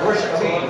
Worship team,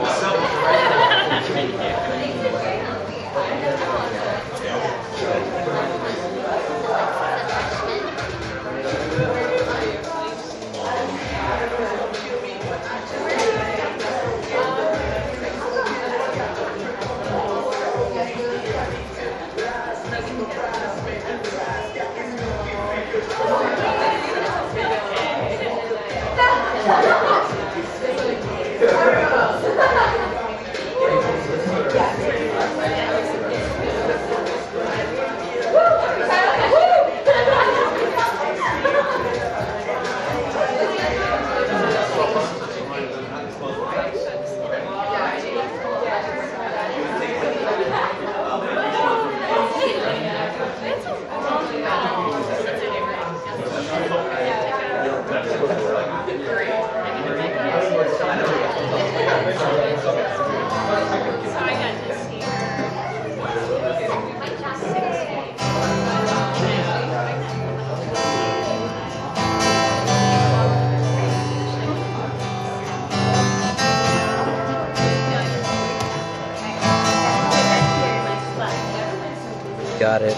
Got it.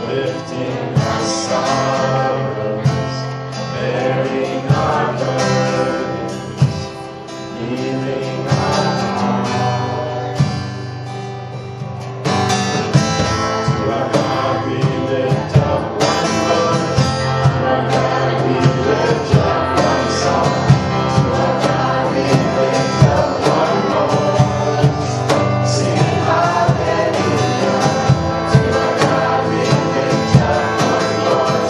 Lifting our sorrows, bearing our burdens, healing our hearts. To our God we lift up one voice, to our God we lift up one song, to our God we lift up one voice, sing hallelujah. To our God we lift up one voice.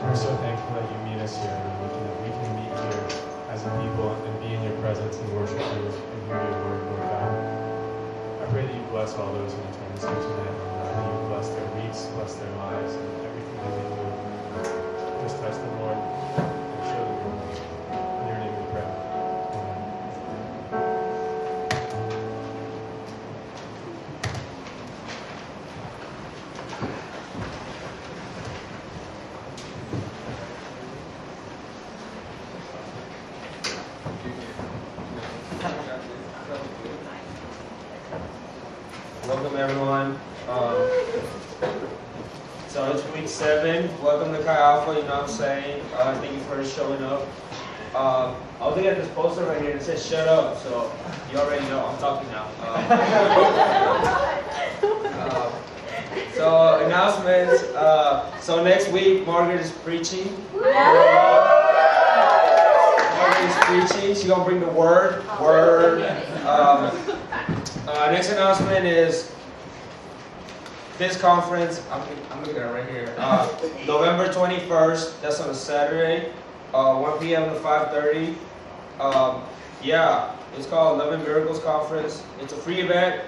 We're so thankful that you meet us here, and we can meet here as a people and be in your presence and worship you and hear your word, Lord God. I pray that you bless all those in attendance here tonight, Lord God, that you bless their weeks, bless their lives, and everything that they do. Just touch them, Lord, and show them your way. In your name we pray. Amen. Welcome everyone. So it's week 7. Welcome to Chi Alpha, you know what I'm saying? Thank you for showing up. I was looking at this poster right here that says shut up, so you already know I'm talking now. So announcements. So next week Margaret is preaching. Margaret is preaching. She's gonna bring the word. Next announcement is this conference. I'm looking at it right here. November 21st. That's on a Saturday. 1 p.m. to 5:30. Yeah, it's called 11 Miracles Conference. It's a free event.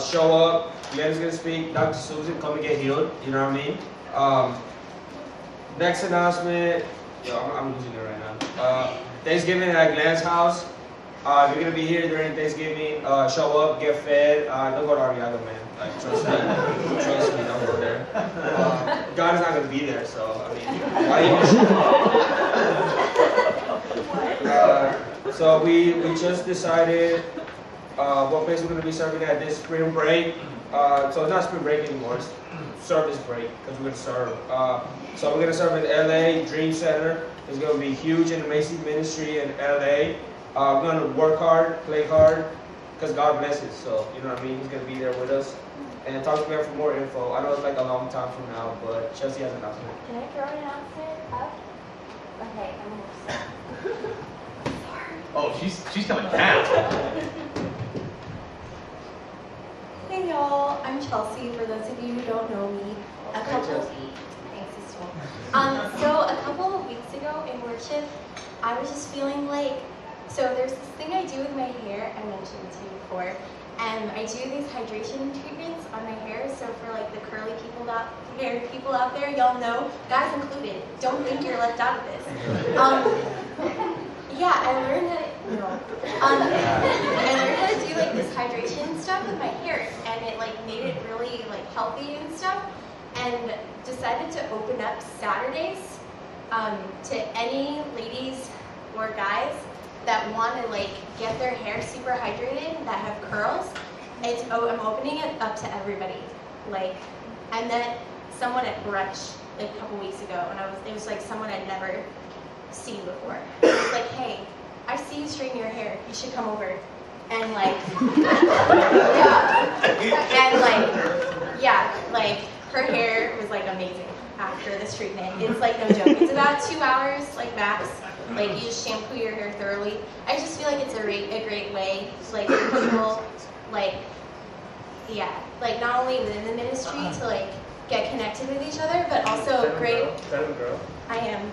Show up. Glenn's gonna speak. Dr. Susan, come and get healed. You know what I mean? Next announcement. Yo, I'm losing it right now. Thanksgiving at Glenn's house. If you're gonna be here during Thanksgiving, show up, get fed. Don't go to Arriaga, man. Like, trust me, don't go there. God is not gonna be there, so I mean, why even? So we just decided what place we're gonna be serving at this spring break. So it's not spring break anymore. It's service break because we're gonna serve. So we're gonna serve in LA Dream Center. It's gonna be huge in the Macy's ministry in LA. We're going to work hard, play hard, because God blesses. So, you know what I mean? He's going to be there with us. And talk to me for more info. I know it's like a long time from now, but Chelsea has an announcement. Can I throw an announcement up? Okay, I'm almost sorry. Oh, she's coming down. Hey y'all, I'm Chelsea. For those of you who don't know me, Thanks, sister. So a couple of weeks ago in worship, I was just feeling like, so there's this thing I do with my hair, I mentioned to you before, and I do these hydration treatments on my hair, so for like the curly people out there, y'all know, guys included, don't think you're left out of this. Yeah, I learned how to, I learned how to do like this hydration stuff with my hair, and it like made it really like healthy and stuff, and decided to open up Saturdays to any ladies or guys that want to like get their hair super hydrated, that have curls. I'm opening it up to everybody. Like, I met someone at brunch like a couple weeks ago, and it was like someone I'd never seen before. It was like, hey, I see you straighten your hair. You should come over. And like, like her hair was like amazing after this treatment. It's like no joke. It's about 2 hours, like max. Like you just shampoo your hair thoroughly. I just feel like it's a great way to like people, like, yeah, like not only within the ministry to like get connected with each other, but also great. Is that a girl? I am.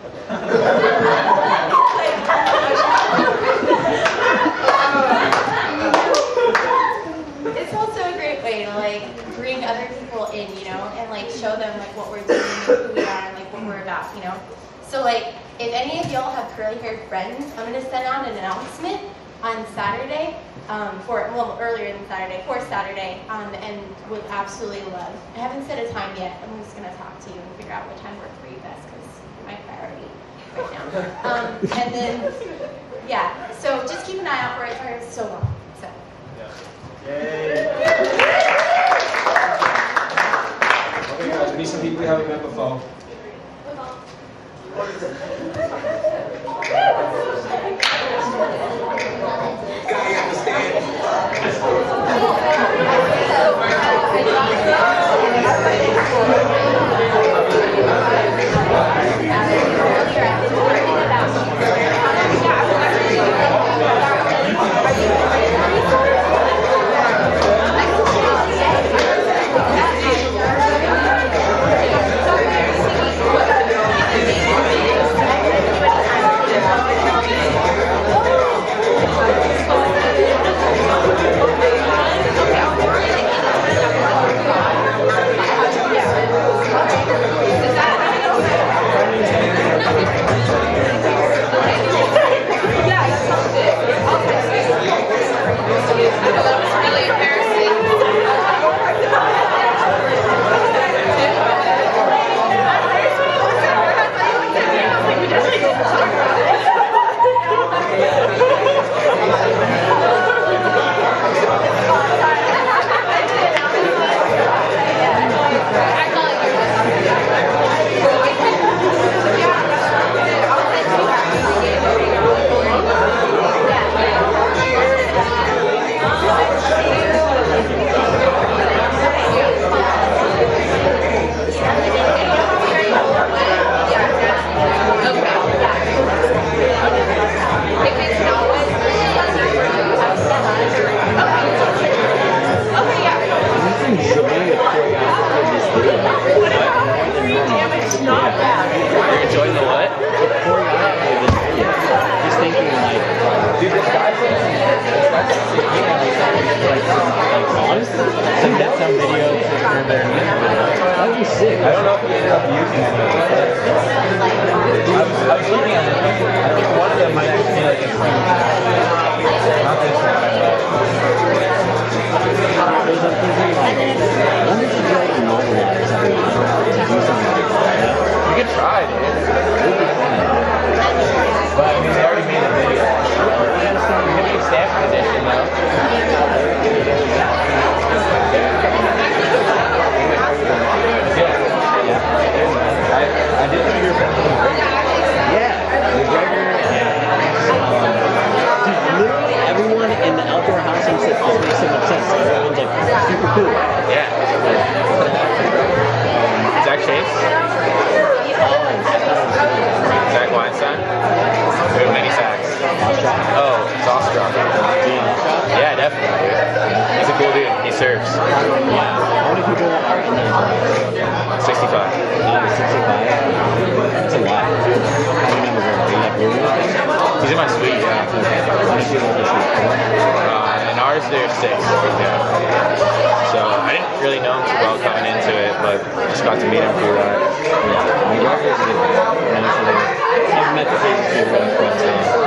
It's also a great way to like bring other people in, you know, and like show them like what we're doing, who we are, and like what we're about, you know. So like, if any of y'all have curly-haired friends, I'm gonna send out an announcement on Saturday, earlier than Saturday, for Saturday, and would absolutely love. I haven't set a time yet. I'm just gonna talk to you and figure out what time works for you best, because you're my priority right now. And then, yeah. So just keep an eye out for it. Sorry, it's so long. So. Yay! Okay, guys, meet some people we haven't met before. sick. I don't know if he ended up using any of it. I was looking at it. I think one of them might actually be like a free. Not this one. I wonder if you could like mobilize everyone to do something like that. You could try, dude. But I mean, they already made a video. We can make Stanford edition though. I did know your friend was McGregor. Yeah, McGregor and dude, literally everyone in the outdoor housing system makes so much sense. Everyone's like super cool. Yeah. Zach Chase? Zach Weinstein? We have many sacks. Oh, it's Ostrom. Yeah, definitely. He's a cool dude. He serves. Yeah. How many people are in there? 65. 65? That's a lot. How many members are there? He's in my suite, yeah. How many people are in the suite? In ours, there's 6. Yeah. So I didn't really know him too well coming into it, but just got to meet him through that. Yeah. McGregor is a good guy. I've met the Casey too, friends now.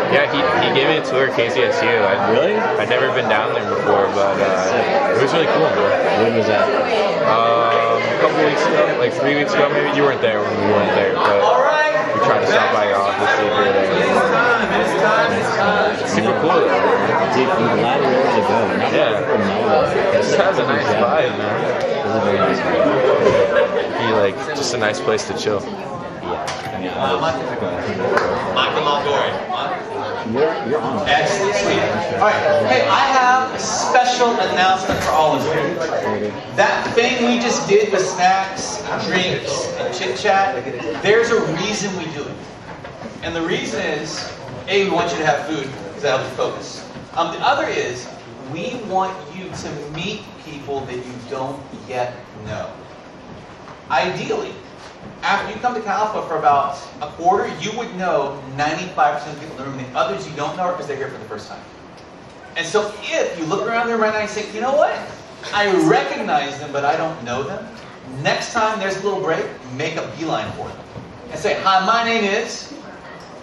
Yeah, he gave me a tour of KCSU. Really? I'd never been down there before, but it was really cool, man. When was that? A couple weeks ago, like 3 weeks ago maybe. You weren't there when we weren't there, but we tried to stop by your office, see if you were there. It's super cool though. Dude, I'm glad we were able to go. Yeah. This has a nice vibe, man. This is a very nice vibe. Be like, just a nice place to chill. Michael Longoria. You're on. Excellent. Sweet. All right. Hey, I have a special announcement for all of you. That thing we just did with snacks, drinks, and chit-chat, there's a reason we do it. And the reason is, A, we want you to have food, because that helps you focus. The other is, we want you to meet people that you don't yet know. Ideally, after you come to Calfa for about a quarter, you would know 95% of the people in the room, and the others you don't know are because they're here for the first time. And so if you look around there right now and say, you know what? I recognize them, but I don't know them. Next time there's a little break, make a beeline for them. And say, hi, my name is,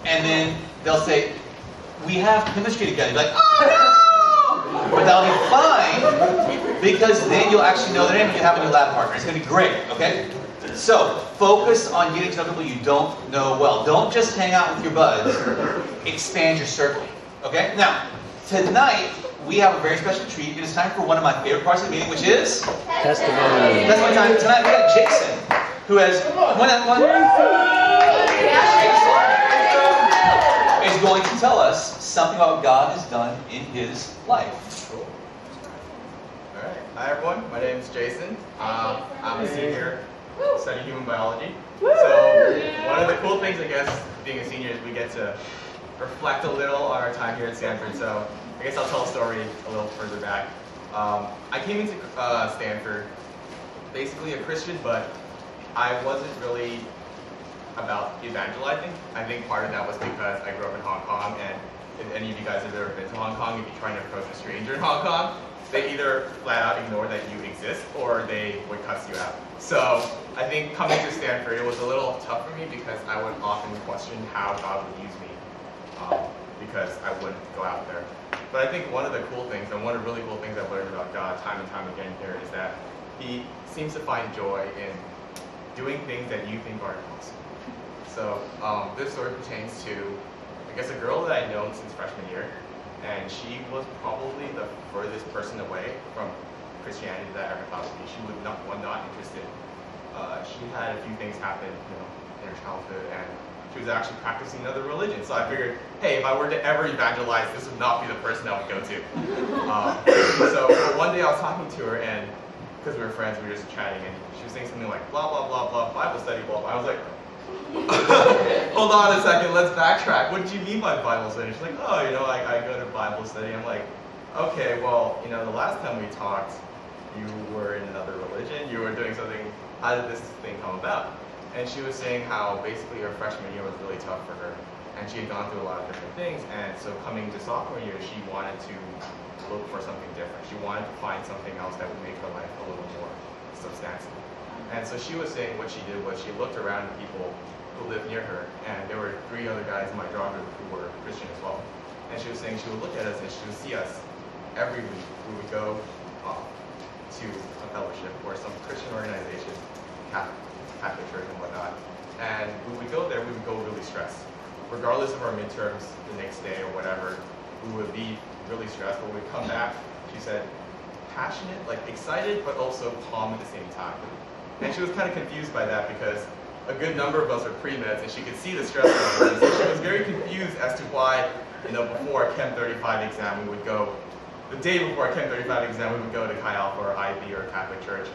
and then they'll say, we have chemistry together. You're like, oh no! But that'll be fine, because then you'll actually know their name and you have a new lab partner. It's going to be great, okay? So, focus on getting to know people you don't know well. Don't just hang out with your buds. Expand your circle. Okay? Now, tonight, we have a very special treat. It is time for one of my favorite parts of the meeting, which is... testimony. That's my time. Tonight, we got Jason, who has... is going to tell us something about what God has done in his life. Cool. All right. Hi, everyone. My name is Jason. I'm a senior. Study human biology. So one of the cool things, I guess, being a senior is we get to reflect a little on our time here at Stanford. So I guess I'll tell a story a little further back. I came into Stanford basically a Christian, but I wasn't really about evangelizing. I think part of that was because I grew up in Hong Kong, and if any of you guys have ever been to Hong Kong, if you're trying to approach a stranger in Hong Kong, they either flat out ignore that you exist or they would cuss you out. So I think coming to Stanford, it was a little tough for me because I would often question how God would use me because I wouldn't go out there. But I think one of the cool things, and one of the really cool things I've learned about God time and time again here is that he seems to find joy in doing things that you think are impossible. So this story pertains to, I guess, a girl that I've known since freshman year. And she was probably the furthest person away from Christianity that I ever thought would be. She was not interested. She had a few things happen, in her childhood, and she was actually practicing another religion. So I figured, hey, if I were to ever evangelize, this would not be the person I would go to. So one day I was talking to her, and because we were friends, we were just chatting, and she was saying something like, blah, blah, blah, blah, Bible study, blah, blah. I was like, hold on a second, let's backtrack. What did you mean by Bible study? She's like, oh, I go to Bible study. I'm like, okay, well, the last time we talked, you were in another religion, you were doing something, how did this thing come about? And she was saying how basically her freshman year was really tough for her, and she had gone through a lot of different things, and so coming to sophomore year, she wanted to look for something different. She wanted to find something else that would make her life a little more substantial. And so she was saying what she did was she looked around at people who lived near her, and there were 3 other guys in my draw group who were Christian as well. And she was saying she would look at us and she would see us every week. We would go to a fellowship or some Christian organization, Catholic church and whatnot. And when we go there, we would go really stressed. Regardless of our midterms the next day or whatever, we would be really stressed. But when we come back, she said, passionate, like excited, but also calm at the same time. And she was kind of confused by that because a good number of us are pre-meds and she could see the stress levels. And so she was very confused as to why, before our Chem 35 exam, we would go, the day before our Chem 35 exam, we would go to Chi Alpha or IB or Catholic Church.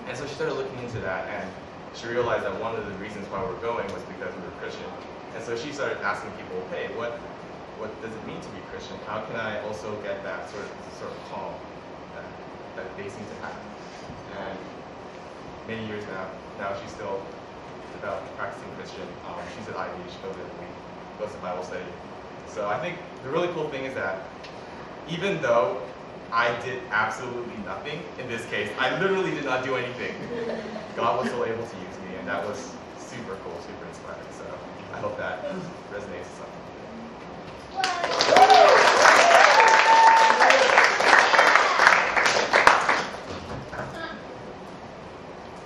And so she started looking into that, and she realized that one of the reasons why we were going was because we were Christian. And so she started asking people, hey, what does it mean to be Christian? How can I also get that sort of calm that they seem to have? And many years now she's still devout practicing Christian. She's at IB, she goes every week, goes to Bible study. So I think the really cool thing is that even though I did absolutely nothing in this case, I literally did not do anything, God was still able to use me, and that was super cool, super inspiring. So I hope that resonates with some.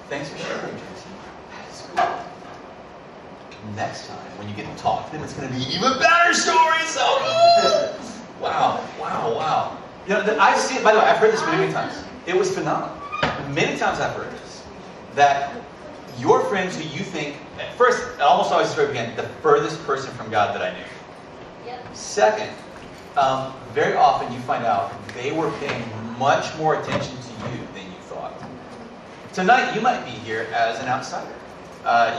Thanks for sharing, Jason. That is cool. Next time, when you get to talk to them, it's going to be even better stories. So good. Wow. I've seen it, by the way, I've heard this many times. It was phenomenal. Many times I've heard this. That your friends who you think, at first, it almost always starts again, the furthest person from God that I knew. Yep. Second, very often you find out they were paying much more attention to you than you thought. Tonight, you might be here as an outsider.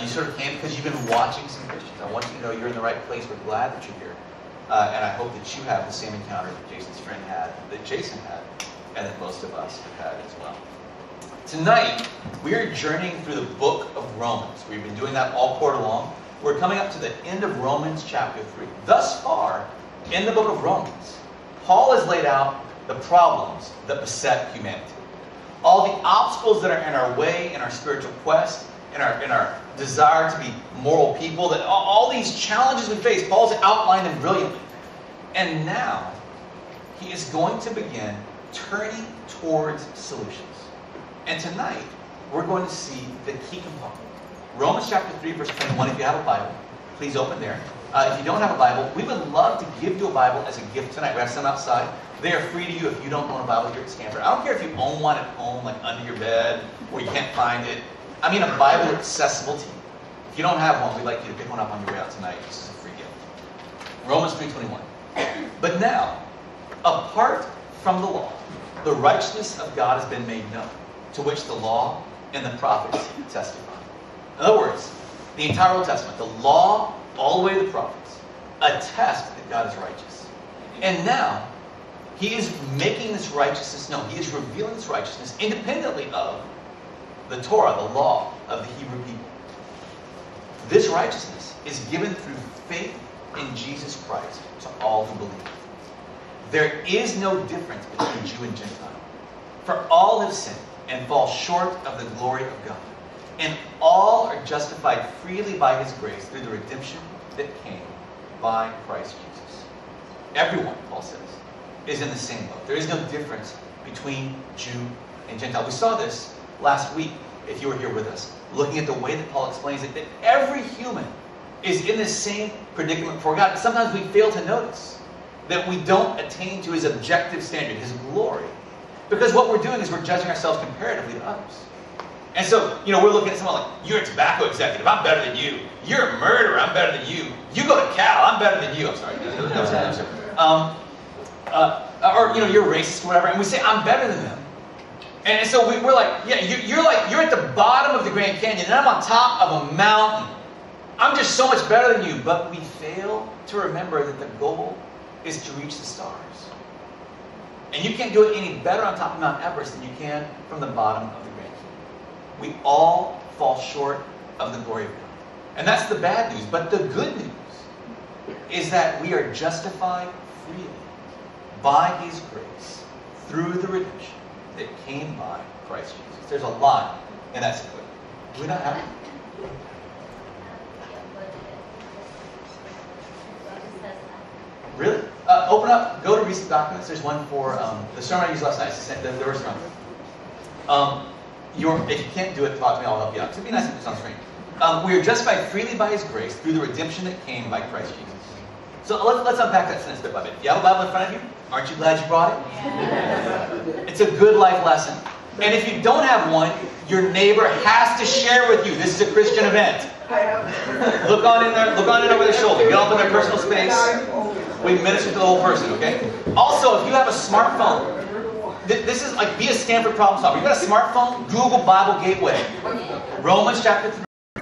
You sort of came because you've been watching some Christians. I want you to know you're in the right place. We're glad that you're here. And I hope that you have the same encounter that Jason's friend had, that Jason had, and that most of us have had as well. Tonight, we are journeying through the book of Romans. We've been doing that all quarter long. We're coming up to the end of Romans chapter 3. Thus far, in the book of Romans, Paul has laid out the problems that beset humanity. All the obstacles that are in our way, in our spiritual quest, in our desire to be moral people, that all these challenges we face, Paul's outlined them brilliantly. And now, he is going to begin turning towards solutions. And tonight, we're going to see the key component. Romans chapter 3, verse 21, if you have a Bible, please open there. If you don't have a Bible, we would love to give you a Bible as a gift tonight. We have some outside. They are free to you if you don't own a Bible here at Stanford. I don't care if you own one at home, like under your bed, or you can't find it. I mean a Bible accessible to you. If you don't have one, we'd like you to pick one up on your way out tonight. This is a free gift. Romans 3:21. But now, apart from the law, the righteousness of God has been made known, to which the law and the prophets testify. In other words, the entire Old Testament, the law, all the way to the prophets, attest that God is righteous. And now, he is making this righteousness known. He is revealing this righteousness independently of the Torah, the law of the Hebrew people. This righteousness is given through faith in Jesus Christ to all who believe. There is no difference between Jew and Gentile. For all have sinned and fall short of the glory of God. And all are justified freely by his grace through the redemption that came by Christ Jesus. Everyone, Paul says, is in the same boat. There is no difference between Jew and Gentile. We saw this last week, if you were here with us, looking at the way that Paul explains it, that every human is in the same predicament before God. Sometimes we fail to notice that we don't attain to his objective standard, his glory, because what we're doing is we're judging ourselves comparatively to others. And so, we're looking at someone like, you're a tobacco executive, I'm better than you. You're a murderer, I'm better than you. You go to Cal, I'm better than you. I'm sorry. Or you're racist or whatever, and we say, I'm better than them. And so we're like, yeah, you're at the bottom of the Grand Canyon, and I'm on top of a mountain. I'm just so much better than you. But we fail to remember that the goal is to reach the stars. And you can't do it any better on top of Mount Everest than you can from the bottom of the Grand Canyon. We all fall short of the glory of God. And that's the bad news. But the good news is that we are justified freely by his grace through the redemption that came by Christ Jesus. There's a lot in that sequence. Do we not have it? Really? Open up, go to recent documents. There's one for the sermon I used last night. The verse number. If you can't do it, talk to me. I'll help you out. It'd be nice if it's on screen. We are justified freely by His grace through the redemption that came by Christ Jesus. So let's unpack that sentence bit by bit. You have a Bible in front of you? Aren't you glad you brought it? Yeah. It's a good life lesson. And if you don't have one, your neighbor has to share with you. This is a Christian event. Look on in there. Look on in over their shoulder. Get up in their personal space. We minister to the whole person, okay? Also, if you have a smartphone, this is like, be a Stanford problem solver. You got a smartphone? Google Bible Gateway. Romans chapter 3.